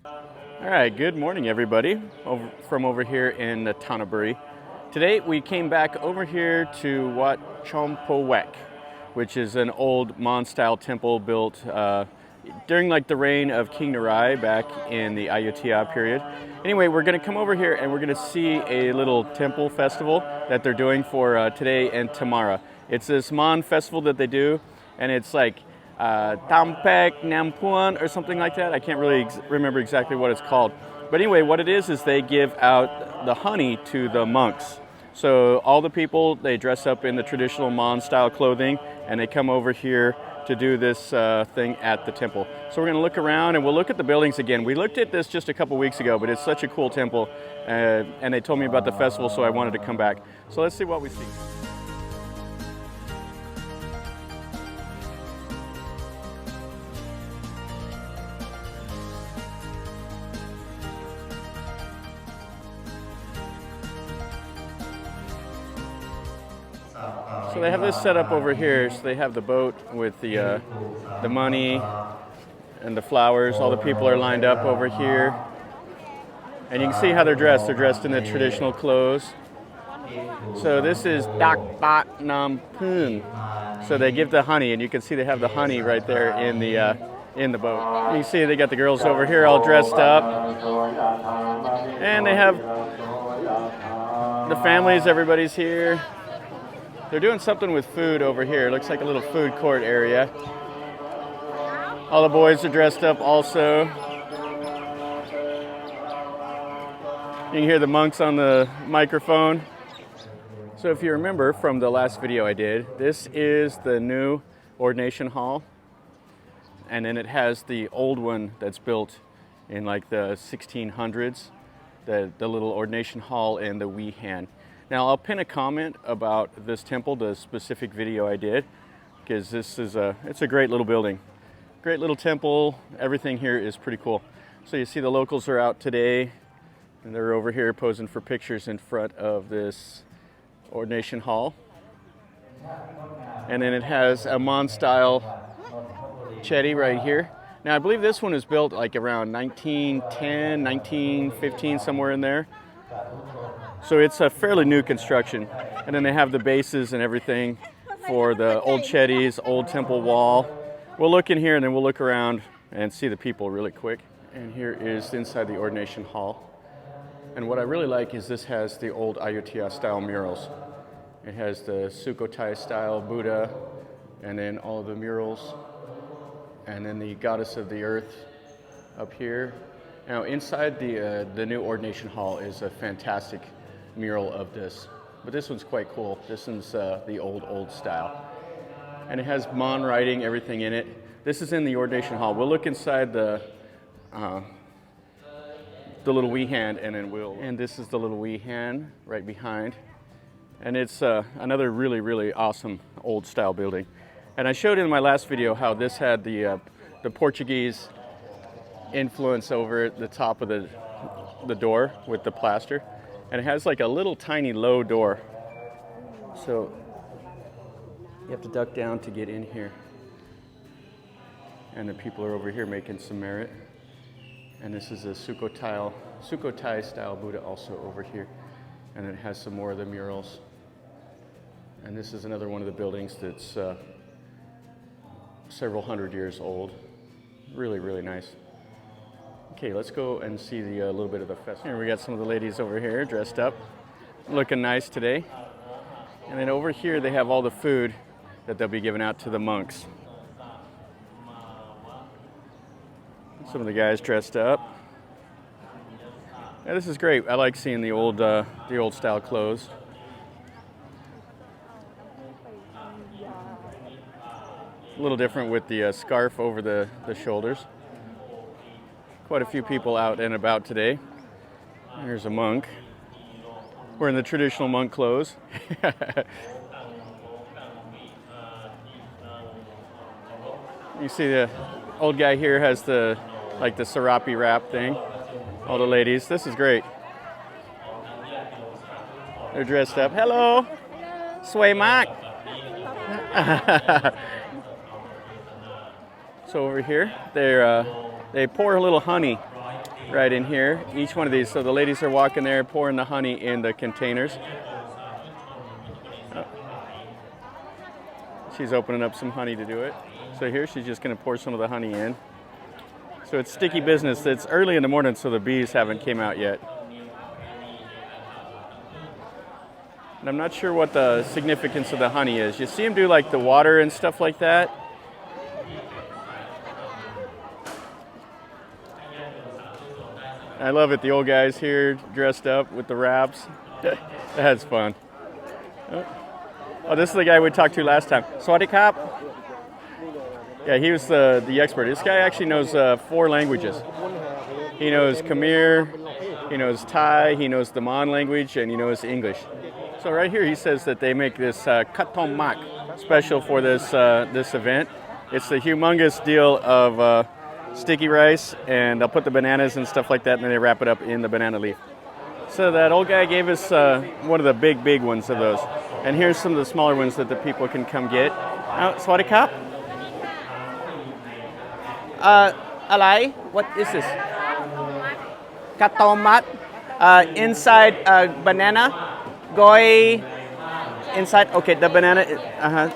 All right, good morning everybody from over here in Nonthaburi. Today we came back over here to Wat Chomphuwek, which is an old Mon-style temple built during like the reign of King Narai back in the Ayutthaya period. Anyway, we're going to come over here and we're going to see a little temple festival that they're doing for today and tomorrow. It's this Mon festival that they do, and it's like Tampek Nampuan or something like that. I can't really remember exactly what it's called. But anyway, what it is they give out the honey to the monks. So all the people, they dress up in the traditional Mon style clothing and they come over here to do this thing at the temple. So we're going to look around and we'll look at the buildings again. We looked at this just a couple weeks ago, but it's such a cool temple and they told me about the festival, so I wanted to come back. So let's see what we see. So they have this set up over here. So they have the boat with the money and the flowers. All the people are lined up over here. And you can see how they're dressed. They're dressed in the traditional clothes. So this is Dak Bat Nam Poon. So they give the honey, and you can see they have the honey right there in the boat. You can see they got the girls over here all dressed up. And they have the families, everybody's here. They're doing something with food over here. It looks like a little food court area. All the boys are dressed up also. You can hear the monks on the microphone. So if you remember from the last video I did, this is the new ordination hall. And then it has the old one that's built in like the 1600s, the little ordination hall and the Wihan. Now I'll pin a comment about this temple, the specific video I did, because this is it's a great little building. Great little temple. Everything here is pretty cool. So you see the locals are out today and they're over here posing for pictures in front of this ordination hall. And then it has a Mon style chetty right here. Now I believe this one is built like around 1910, 1915, somewhere in there. So it's a fairly new construction. And then they have the bases and everything for the old chetties, old temple wall. We'll look in here and then we'll look around and see the people really quick. And here is inside the ordination hall. And what I really like is this has the old Ayutthaya style murals. It has the Sukhothai style Buddha, and then all of the murals, and then the goddess of the earth up here. Now inside the new ordination hall is a fantastic mural of this, but this one's quite cool. This one's the old style, and it has Mon writing, everything in it. This is in the ordination hall. We'll look inside the little Wihan, and then and this is the little Wihan right behind, and it's another really awesome old style building. And I showed in my last video how this had the Portuguese influence over the top of the door with the plaster, and it has like a little tiny low door, so you have to duck down to get in here. And the people are over here making some merit. And this is a Sukhothai style Buddha also over here, and it has some more of the murals. And this is another one of the buildings that's several hundred years old. Really nice. Okay, let's go and see the little bit of the festival. Here we got some of the ladies over here dressed up, looking nice today. And then over here they have all the food that they'll be giving out to the monks. Some of the guys dressed up. Yeah, this is great. I like seeing the old style clothes. A little different with the scarf over the shoulders. Quite a few people out and about today. Here's a monk. We're in the traditional monk clothes. You see the old guy here has the serape wrap thing. All the ladies. This is great. They're dressed up. Hello. Sway Mark. So over here, they pour a little honey right in here. Each one of these. So the ladies are walking there, pouring the honey in the containers. She's opening up some honey to do it. So here she's just going to pour some of the honey in. So it's sticky business. It's early in the morning, so the bees haven't came out yet. And I'm not sure what the significance of the honey is. You see them do like the water and stuff like that. I love it. The old guys here dressed up with the wraps. That's fun. Oh, this is the guy we talked to last time. Sawadee Kap. Yeah, he was the expert. This guy actually knows 4 languages. He knows Khmer, he knows Thai, he knows the Mon language, and he knows English. So right here he says that they make this katom mak special for this this event. It's a humongous deal of sticky rice, and they'll put the bananas and stuff like that, and then they wrap it up in the banana leaf. So that old guy gave us one of the big ones of those. And here's some of the smaller ones that the people can come get. Sawadee Kap. Alai, what is this? Katomat. Inside banana. Goi. Inside, okay, the banana.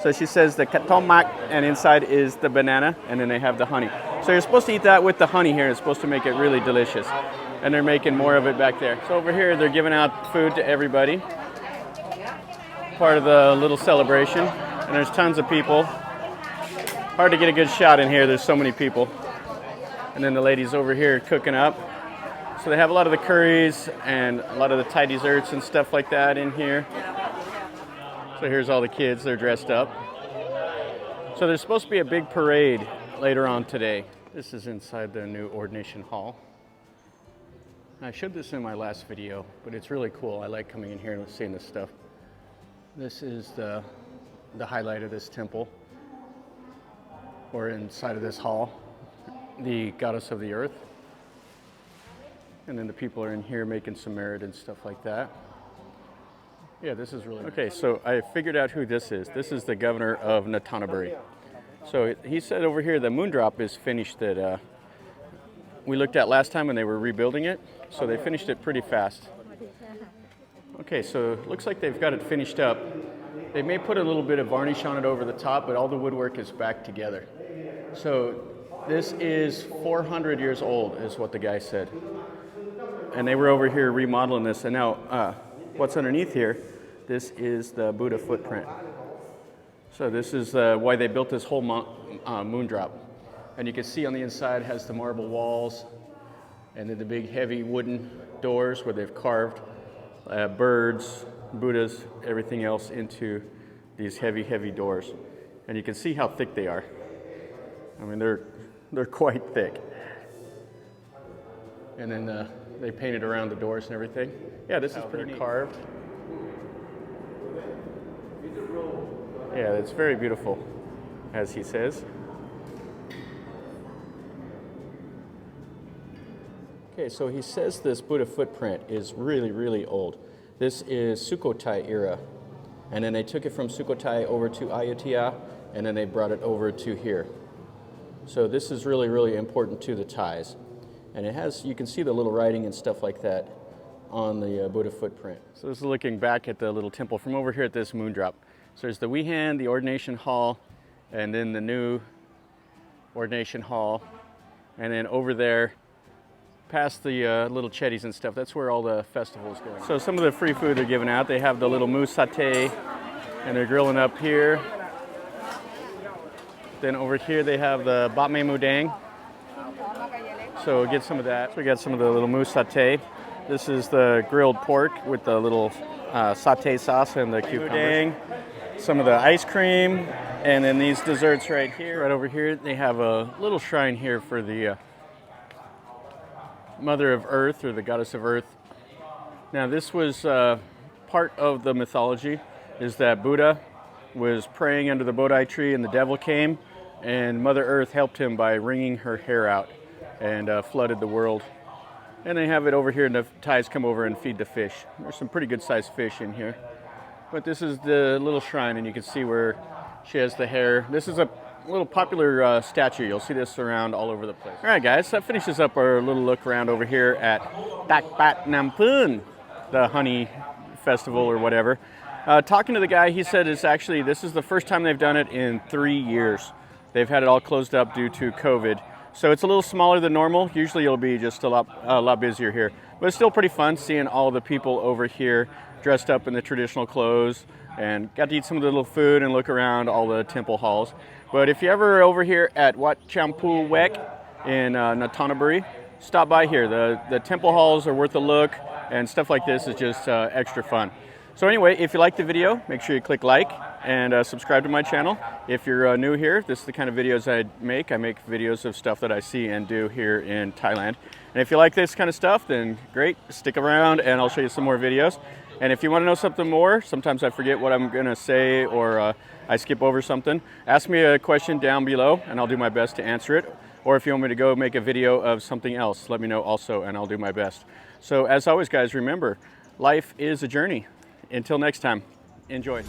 So she says the katomak, and inside is the banana, and then they have the honey. So you're supposed to eat that with the honey here. It's supposed to make it really delicious. And they're making more of it back there. So over here, they're giving out food to everybody. Part of the little celebration. And there's tons of people. Hard to get a good shot in here. There's so many people. And then the ladies over here cooking up. So they have a lot of the curries and a lot of the Thai desserts and stuff like that in here. So here's all the kids. They're dressed up. So there's supposed to be a big parade later on today. This is inside the new ordination hall. I showed this in my last video, but it's really cool. I like coming in here and seeing this stuff. This is the highlight of this temple, or inside of this hall, the goddess of the earth. And then the people are in here making some merit and stuff like that. Yeah, this is really okay. So I figured out who this is. This is the governor of Nonthaburi. So he said over here the moon drop is finished that we looked at last time when they were rebuilding it. So they finished it pretty fast. Okay, so it looks like they've got it finished up. They may put a little bit of varnish on it over the top, but all the woodwork is back together. So this is 400 years old, is what the guy said. And they were over here remodeling this, and now what's underneath here, this is the Buddha footprint. So this is why they built this whole moon drop. And you can see on the inside it has the marble walls, and then the big heavy wooden doors where they've carved birds, Buddhas, everything else into these heavy doors. And you can see how thick they are. I mean, they're quite thick. And then they painted around the doors and everything. Yeah, this is pretty carved. Yeah, it's very beautiful, as he says. Okay, so he says this Buddha footprint is really old. This is Sukhothai era. And then they took it from Sukhothai over to Ayutthaya, and then they brought it over to here. So this is really important to the Thais. And it has, you can see the little writing and stuff like that on the Buddha footprint. So this is looking back at the little temple from over here at this moon drop. So there's the Wihan, the ordination hall, and then the new ordination hall. And then over there, past the little chetties and stuff, that's where all the festivals go. So some of the free food they're giving out, they have the little moose satay, and they're grilling up here. Then over here they have the bap mae mudang. So we'll get some of that. So we got some of the little moose satay. This is the grilled pork with the little satay sauce and the cucumbers. Some of the ice cream, and then these desserts right here. Right over here they have a little shrine here for the Mother of Earth, or the Goddess of Earth. Now this was part of the mythology, is that Buddha was praying under the Bodhi tree and the devil came, and Mother Earth helped him by wringing her hair out and flooded the world. And they have it over here, and the Thais come over and feed the fish. There's some pretty good sized fish in here. But this is the little shrine, and you can see where she has the hair. This is a little popular statue. You'll see this around all over the place. All right, guys, that finishes up our little look around over here at Tak Pat Nam Pun, the honey festival or whatever. Talking to the guy, he said this is the first time they've done it in 3 years. They've had it all closed up due to COVID. So it's a little smaller than normal. Usually it'll be just a lot busier here. But it's still pretty fun seeing all the people over here dressed up in the traditional clothes, and got to eat some of the little food and look around all the temple halls. But if you're ever over here at Wat Chomphuwek in Nonthaburi, stop by here. The temple halls are worth a look, and stuff like this is just extra fun. So anyway, if you like the video, make sure you click like and subscribe to my channel. If you're new here, this is the kind of videos I make. I make videos of stuff that I see and do here in Thailand. And if you like this kind of stuff, then great, stick around and I'll show you some more videos. And if you want to know something more, sometimes I forget what I'm going to say, or I skip over something, ask me a question down below and I'll do my best to answer it. Or if you want me to go make a video of something else, let me know also and I'll do my best. So as always, guys, remember, life is a journey. Until next time, enjoy.